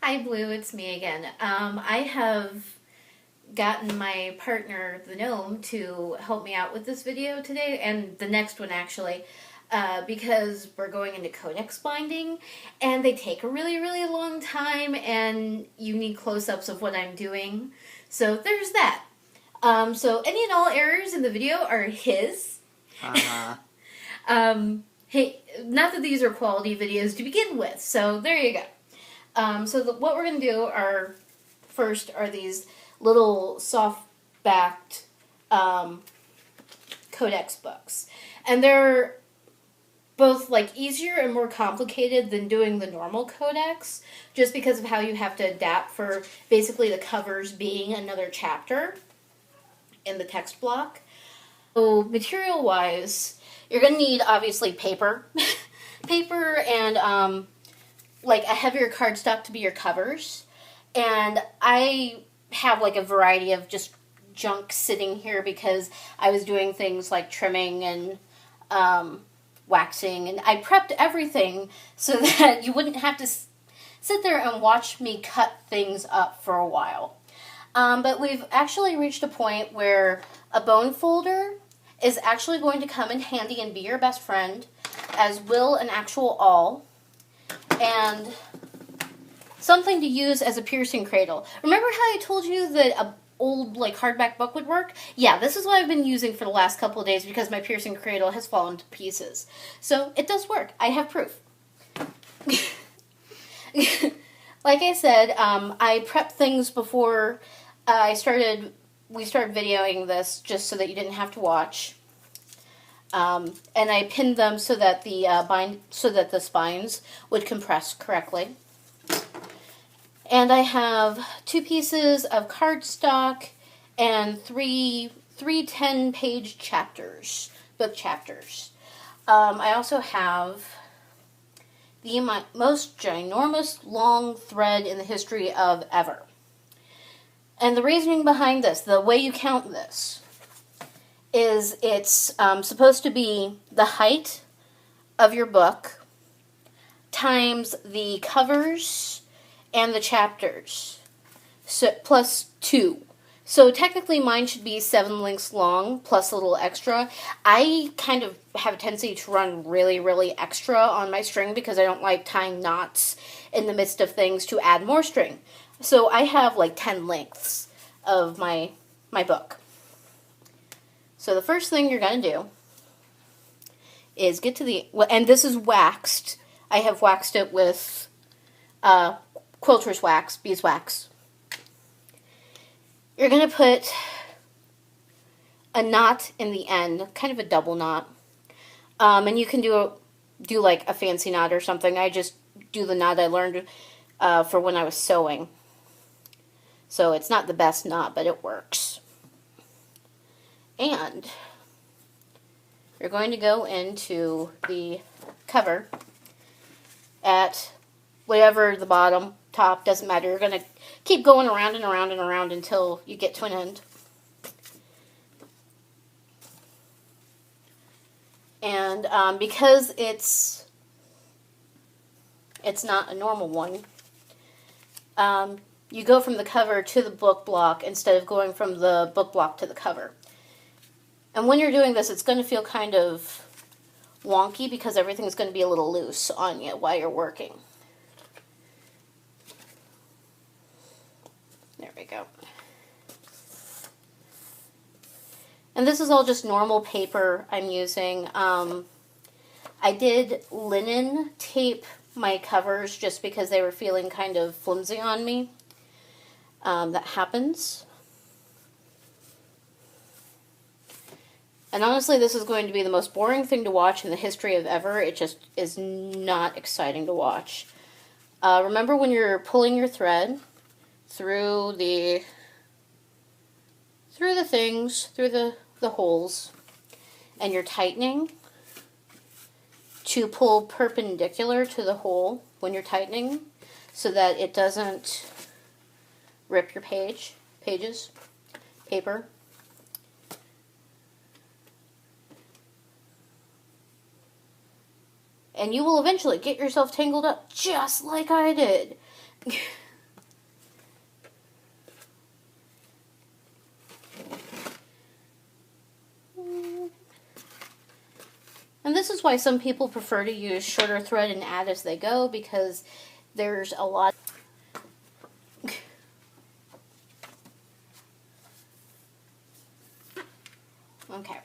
Hi, Blue. It's me again. I have gotten my partner, the Gnome, to help me out with this video today, and the next one actually, because we're going into codex binding, and they take a really, really long time, and you need close-ups of what I'm doing. So there's that. So any and all errors in the video are his. Hey, not that these are quality videos to begin with, so there you go. What we're going to do first are these little soft-backed codex books. And they're both like easier and more complicated than doing the normal codex, just because of how you have to adapt for basically the covers being another chapter in the text block. So material-wise, you're going to need obviously paper. Paper and like a heavier cardstock to be your covers. And I have like a variety of just junk sitting here because I was doing things like trimming and waxing, and I prepped everything so that you wouldn't have to sit there and watch me cut things up for a while. But we've actually reached a point where a bone folder is actually going to come in handy and be your best friend, as will an actual awl, and something to use as a piercing cradle. Remember how I told you that a old like hardback book would work? Yeah, this is what I've been using for the last couple of days because my piercing cradle has fallen to pieces. So it does work. I have proof. Like I said, I prepped things before we started videoing this just so that you didn't have to watch. And I pinned them so that the spines would compress correctly. And I have 2 pieces of cardstock and three 10-page chapters, book chapters. I also have the most ginormous long thread in the history of ever. And the reasoning behind this, the way you count this, is it's supposed to be the height of your book times the covers and the chapters, so plus 2. So technically mine should be 7 lengths long plus a little extra. I kind of have a tendency to run really, really extra on my string because I don't like tying knots in the midst of things to add more string. So I have like 10 lengths of my book. So the first thing you're going to do is get to and this is waxed. I have waxed it with quilter's wax, beeswax. You're going to put a knot in the end, kind of a double knot. And you can do like a fancy knot or something. I just do the knot I learned for when I was sewing. So it's not the best knot, but it works. And you're going to go into the cover at whatever the bottom, top, doesn't matter. You're going to keep going around and around and around until you get to an end. And because it's not a normal one, you go from the cover to the book block instead of going from the book block to the cover. And when you're doing this, it's going to feel kind of wonky because everything's going to be a little loose on you while you're working. There we go. And this is all just normal paper I'm using. I did linen tape my covers just because they were feeling kind of flimsy on me. That happens. And honestly, this is going to be the most boring thing to watch in the history of ever. It just is not exciting to watch. Remember when you're pulling your thread through the holes, and you're tightening to pull perpendicular to the hole when you're tightening so that it doesn't rip your paper. And you will eventually get yourself tangled up just like I did. And this is why some people prefer to use shorter thread and add as they go, because there's a lot. Okay.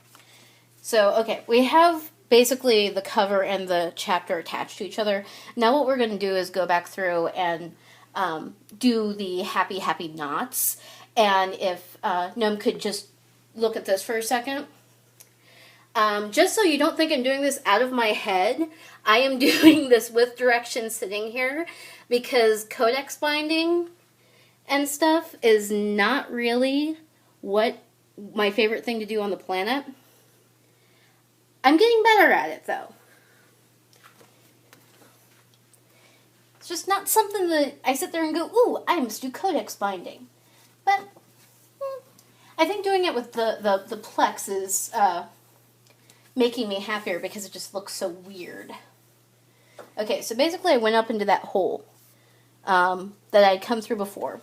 So, okay, we have basically the cover and the chapter attached to each other. Now what we're going to do is go back through and do the happy, happy knots. And if Gnome could just look at this for a second. Just so you don't think I'm doing this out of my head, I am doing this with directions sitting here because codex binding and stuff is not really what my favorite thing to do on the planet. I'm getting better at it, though. It's just not something that I sit there and go, ooh, I must do codex binding. But I think doing it with the Plex is making me happier because it just looks so weird. Okay, so basically I went up into that hole that I'd come through before.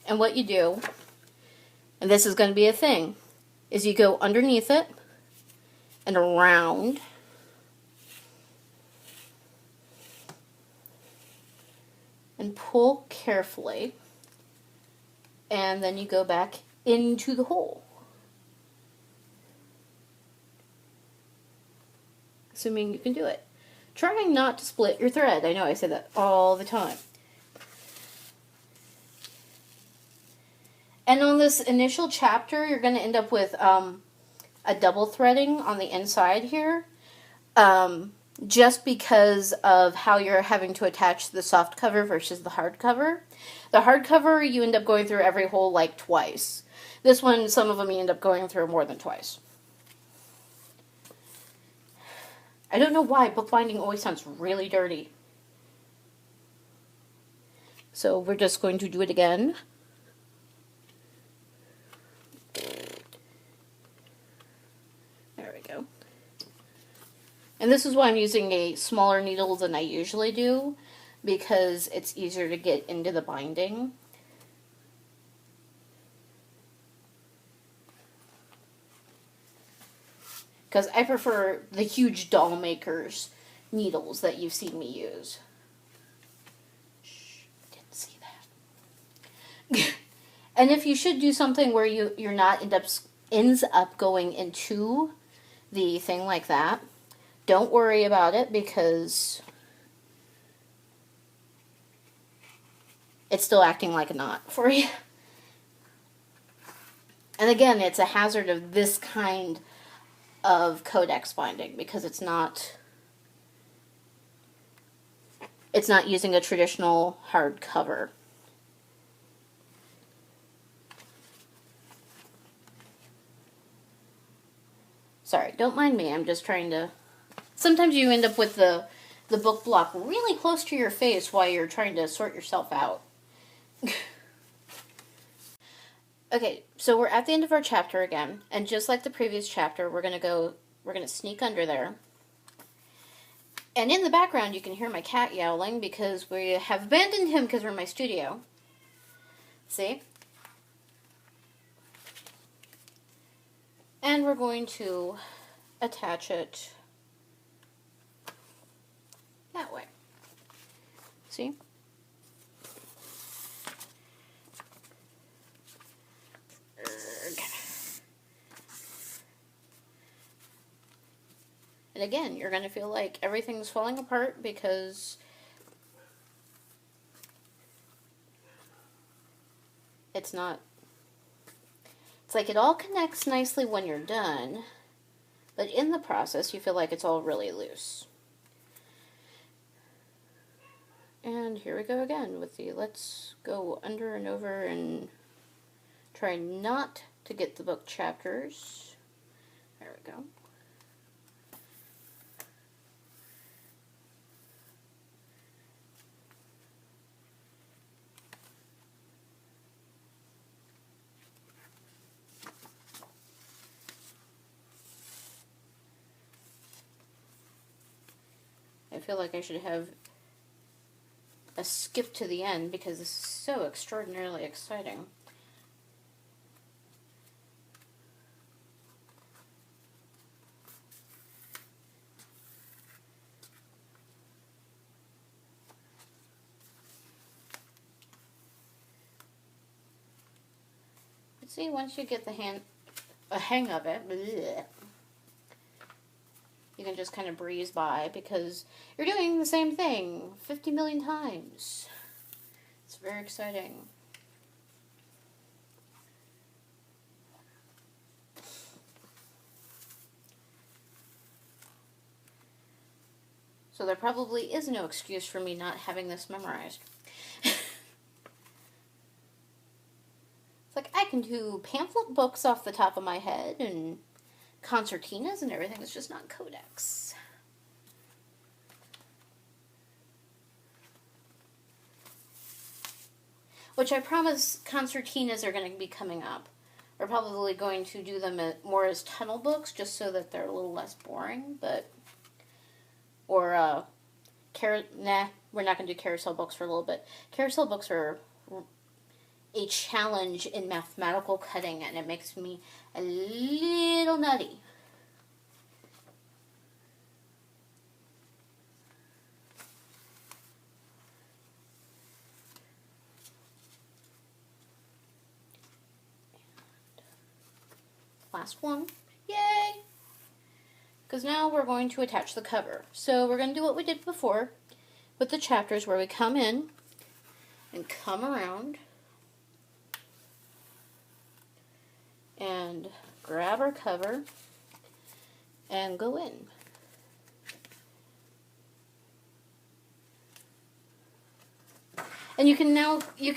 And what you do, and this is going to be a thing, is you go underneath it and around. And pull carefully. And then you go back into the hole. Assuming you can do it. Trying not to split your thread. I know I say that all the time. And on this initial chapter, you're going to end up with a double threading on the inside here. Just because of how you're having to attach the soft cover versus the hard cover. The hard cover, you end up going through every hole like twice. This one, some of them you end up going through more than twice. I don't know why bookbinding always sounds really dirty. So we're just going to do it again. There we go. And this is why I'm using a smaller needle than I usually do, because it's easier to get into the binding. Because I prefer the huge doll makers needles that you've seen me use. Shh, didn't see that. And if you should do something where your knot ends up going into the thing like that, don't worry about it because it's still acting like a knot for you. And again, it's a hazard of this kind of codex binding because it's not using a traditional hard cover. Sorry, don't mind me. I'm just trying to... Sometimes you end up with the book block really close to your face while you're trying to sort yourself out. Okay, so we're at the end of our chapter again, and just like the previous chapter, we're gonna sneak under there. And in the background, you can hear my cat yowling because we have abandoned him because we're in my studio. See? And we're going to attach it that way. See? And again, you're going to feel like everything's falling apart because it's not... It's like it all connects nicely when you're done, but in the process you feel like it's all really loose. And here we go again with the let's go under and over and try not to get the book chapters. There we go. I feel like I should have a skip to the end because this is so extraordinarily exciting. See, once you get a hang of it, bleh, you can just kind of breeze by because you're doing the same thing 50 million times. It's very exciting. So there probably is no excuse for me not having this memorized. It's like I can do pamphlet books off the top of my head and concertinas and everything. It's just not codex. Which I promise concertinas are going to be coming up. We're probably going to do them more as tunnel books just so that they're a little less boring, but... Or, nah, we're not going to do carousel books for a little bit. Carousel books are a challenge in mathematical cutting, and it makes me a little nutty. Last one. Yay! Because now we're going to attach the cover. So we're going to do what we did before with the chapters, where we come in and come around and grab our cover and go in. And you can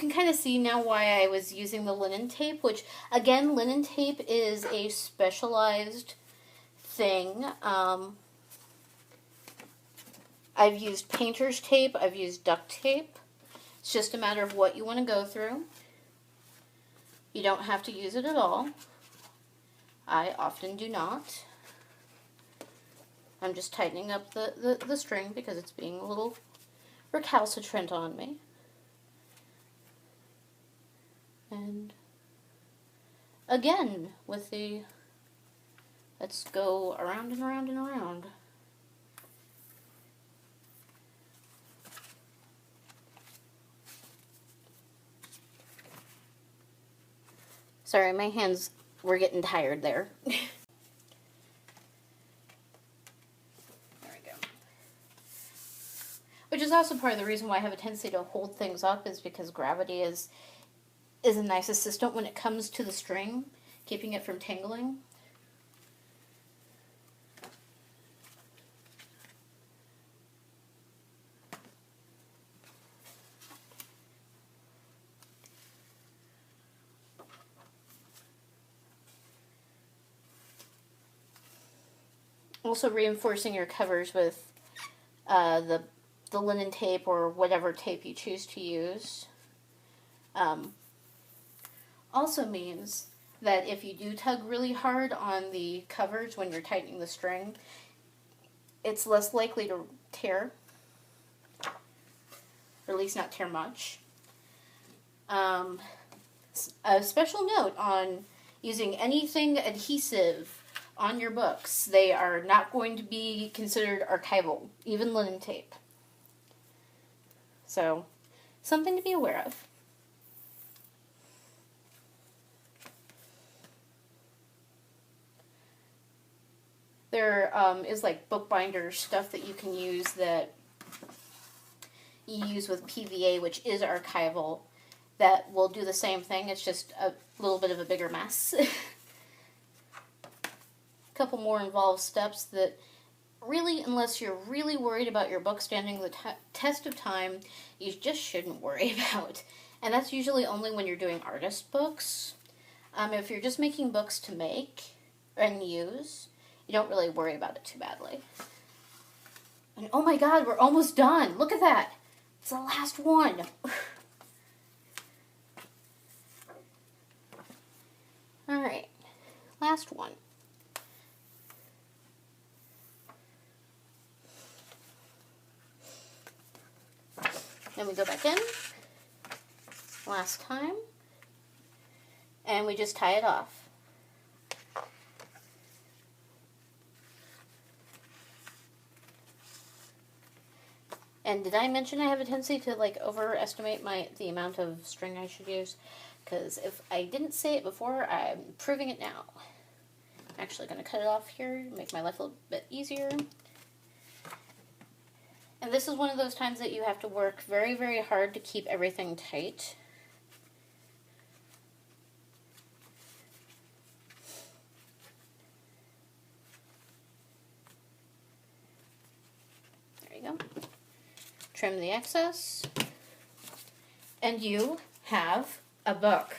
kind of see now why I was using the linen tape, which again, linen tape is a specialized thing. I've used painter's tape, I've used duct tape. It's just a matter of what you want to go through. You don't have to use it at all. I often do not. I'm just tightening up the string because it's being a little recalcitrant on me. And again, with the... Let's go around and around and around. Sorry, my hands were getting tired there. There we go. Which is also part of the reason why I have a tendency to hold things up, is because gravity is a nice assistant when it comes to the string, keeping it from tangling. Also reinforcing your covers with the linen tape or whatever tape you choose to use. Also means that if you do tug really hard on the covers when you're tightening the string, it's less likely to tear, or at least not tear much. A special note on using anything adhesive on your books: they are not going to be considered archival, even linen tape. So, something to be aware of. There is like bookbinder stuff that you can use that you use with PVA, which is archival, that will do the same thing. It's just a little bit of a bigger mess. A couple more involved steps that really, unless you're really worried about your book standing the test of time, you just shouldn't worry about. And that's usually only when you're doing artist books. If you're just making books to make and use, you don't really worry about it too badly. And oh my god, we're almost done. Look at that. It's the last one. Alright, last one. Then we go back in, last time, and we just tie it off. And did I mention I have a tendency to like overestimate the amount of string I should use? Because if I didn't say it before, I'm proving it now. I'm actually going to cut it off here, make my life a little bit easier. And this is one of those times that you have to work very, very hard to keep everything tight. There you go. Trim the excess. And you have a book.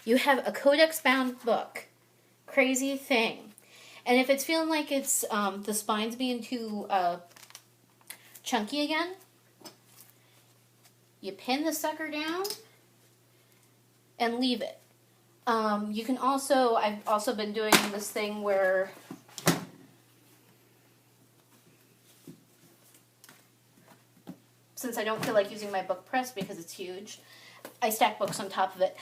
You have a codex-bound book. Crazy thing. And if it's feeling like it's the spine's being too chunky again, you pin the sucker down and leave it. You can also, I've also been doing this thing where since I don't feel like using my book press because it's huge, I stack books on top of it.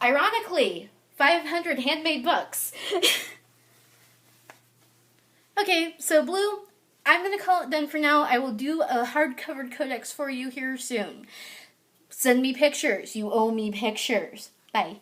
Ironically, 500 handmade books. Okay, so Blue, I'm going to call it done for now. I will do a hard-covered codex for you here soon. Send me pictures. You owe me pictures. Bye.